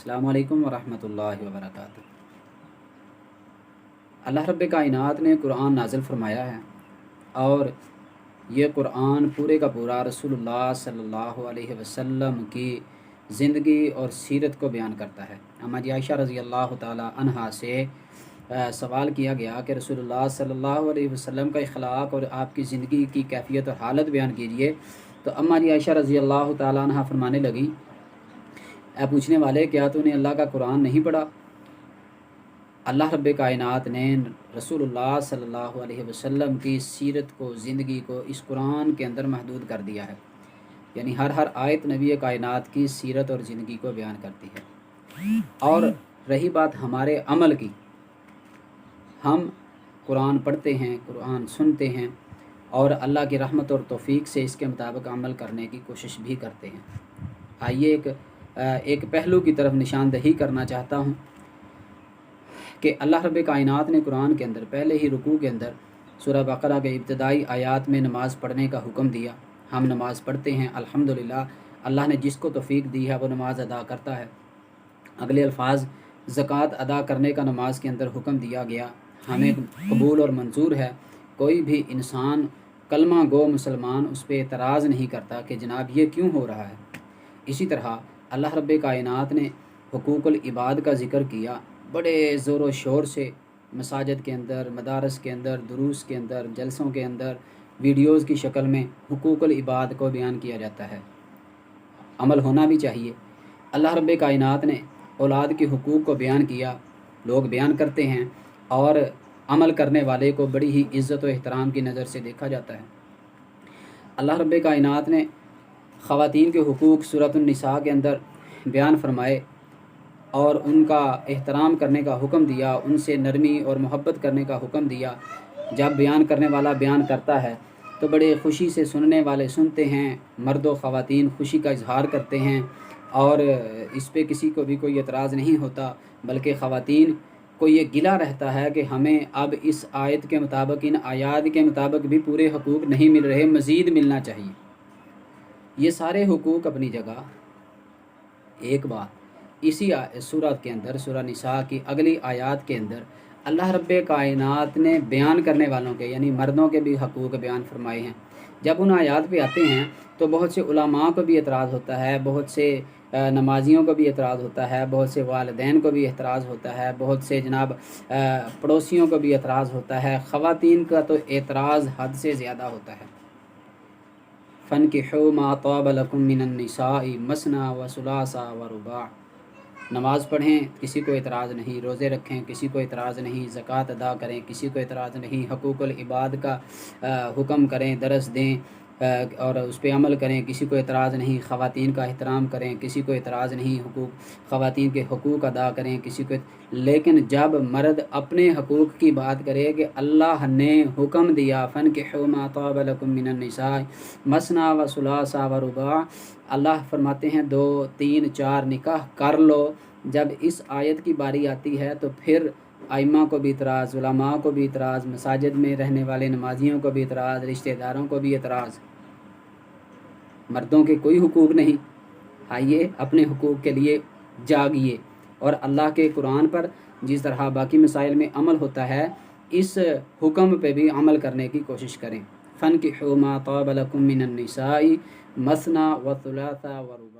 अस्सलामु अलैकुम वरहमतुल्लाहि वबरकातुहू। अल्लाह रब्बे कायनात ने कुरान नाज़िल फरमाया है और ये कुरान पूरे का पूरा रसूलुल्लाह सल्लल्लाहु अलैहि वसल्लम की ज़िंदगी और सीरत को बयान करता है। अम्मा जी आयशा रज़ी अल्लाह ताला अन्हा से सवाल किया गया कि रसूलुल्लाह सल्लल्लाहु अलैहि वसल्लम का अखलाक और आपकी ज़िंदगी की कैफियत और हालत बयान कीजिए। तो अम्मा जी आयशा रज़ी अल्लाह ताला अन्हा फरमाने लगी, पूछने वाले क्या तूने अल्लाह का कुरान नहीं पढ़ा? अल्लाह रब्बे कायनात ने रसूलुल्लाह सल्लल्लाहु अलैहि वसल्लम की सीरत को, ज़िंदगी को इस कुरान के अंदर महदूद कर दिया है। यानी हर आयत नबी कायनात की सीरत और ज़िंदगी को बयान करती है। और रही बात हमारे अमल की, हम कुरान पढ़ते हैं, कुरान सुनते हैं और अल्लाह की रहमत और तौफीक से इसके मुताबिक अमल करने की कोशिश भी करते हैं। आइए एक पहलू की तरफ निशानदही करना चाहता हूँ कि अल्लाह रब्बे कायनात ने कुरान के अंदर पहले ही रुकू के अंदर सूरह बकरा के इब्तदाई आयात में नमाज़ पढ़ने का हुक्म दिया। हम नमाज़ पढ़ते हैं, अल्हम्दुलिल्लाह। अल्लाह ने जिसको तौफीक दी है वो नमाज़ अदा करता है। अगले अल्फाज ज़कात अदा करने का नमाज के अंदर हुक्म दिया गया, हमें कबूल और मंजूर है। कोई भी इंसान कलमा गो मुसलमान उस पर एतराज़ नहीं करता कि जनाब ये क्यों हो रहा है। इसी तरह अल्लाह रब्बे कायनात ने हुकूकुल इबाद का ज़िक्र किया बड़े ज़ोर व शोर से। मसाजिद के अंदर, मदारस के अंदर, दुरूस के अंदर, जलसों के अंदर वीडियोज़ की शक्ल में हुकूकुल इबाद को बयान किया जाता है। अमल होना भी चाहिए। अल्लाह रब्बे कायनात ने औलाद के हुकूक को बयान किया, लोग बयान करते हैं और अमल करने वाले को बड़ी ही इज़्ज़त व एहतराम की नज़र से देखा जाता है। अल्लाह रब्बे कायनात ने ख़वातीन के हुकूक सूरतुन निसा के अंदर बयान फरमाए और उनका एहतराम करने का हुक्म दिया, उनसे नरमी और मोहब्बत करने का हुक्म दिया। जब बयान करने वाला बयान करता है तो बड़े खुशी से सुनने वाले सुनते हैं, मर्द व ख़वातीन खुशी का इजहार करते हैं और इस पे किसी को भी कोई एतराज़ नहीं होता, बल्कि ख़वातीन को ये गिला रहता है कि हमें अब इस आयत के मुताबिक, इन आयात के मुताबिक भी पूरे हुकूक नहीं मिल रहे, मज़ीद मिलना चाहिए। ये सारे हुकूक अपनी जगह। एक बात इसी सूरत के अंदर, सूरह निसा की अगली आयात के अंदर अल्लाह रब्बे कायनात ने बयान करने वालों के यानी मर्दों के भी हकूक़ बयान फरमाए हैं। जब उन आयात पे आते हैं तो बहुत से उलमा को भी एतराज़ होता है, बहुत से नमाजियों को भी एतराज़ होता है, बहुत से वालिदैन को भी एतराज़ होता है, बहुत से जनाब पड़ोसियों को भी एतराज़ होता है। ख़वातीन का तो एतराज़ हद से ज़्यादा होता है। फ़नकिहू मा ताब लकुम मिनन निसाई मसना व सुलासा व रुबा। नमाज़ पढ़ें, किसी को एतराज़ नहीं। रोज़े रखें, किसी को एतराज़ नहीं। ज़कात अदा करें, किसी को एतराज़ नहीं। हुकूकुल इबाद का हुक्म करें, दरस दें और उस पर अमल करें, किसी को एतराज़ नहीं। ख़वातीन का एहतराम करें, किसी को एतराज़ नहीं। ख़वातीन के हुकूक अदा करें, किसी को। लेकिन जब मर्द अपने हकूक़ की बात करे कि अल्लाह ने हुक्म दिया फ़नकिहू मा ताब लकुम मिनन निसा मसना व सुलासा व रुबा, अल्लाह फरमाते हैं 2, 3, 4 निकाह कर लो। जब इस आयत की बारी आती है तो फिर आइमा को भी इतराज़, उलमा को भी इतराज़, मसाजिद में रहने वाले नमाजियों को भी इतराज़, रिश्तेदारों को भी इतराज़। मर्दों के कोई हुकूक नहीं। आइए अपने हुकूक के लिए जागिए और अल्लाह के कुरान पर जिस तरह बाकी मसाइल में अमल होता है, इस हुक्म पे भी अमल करने की कोशिश करें। फ़नकिहू मा ताब लकुम मिनन निसाई मसना व सुलासा व रुबा।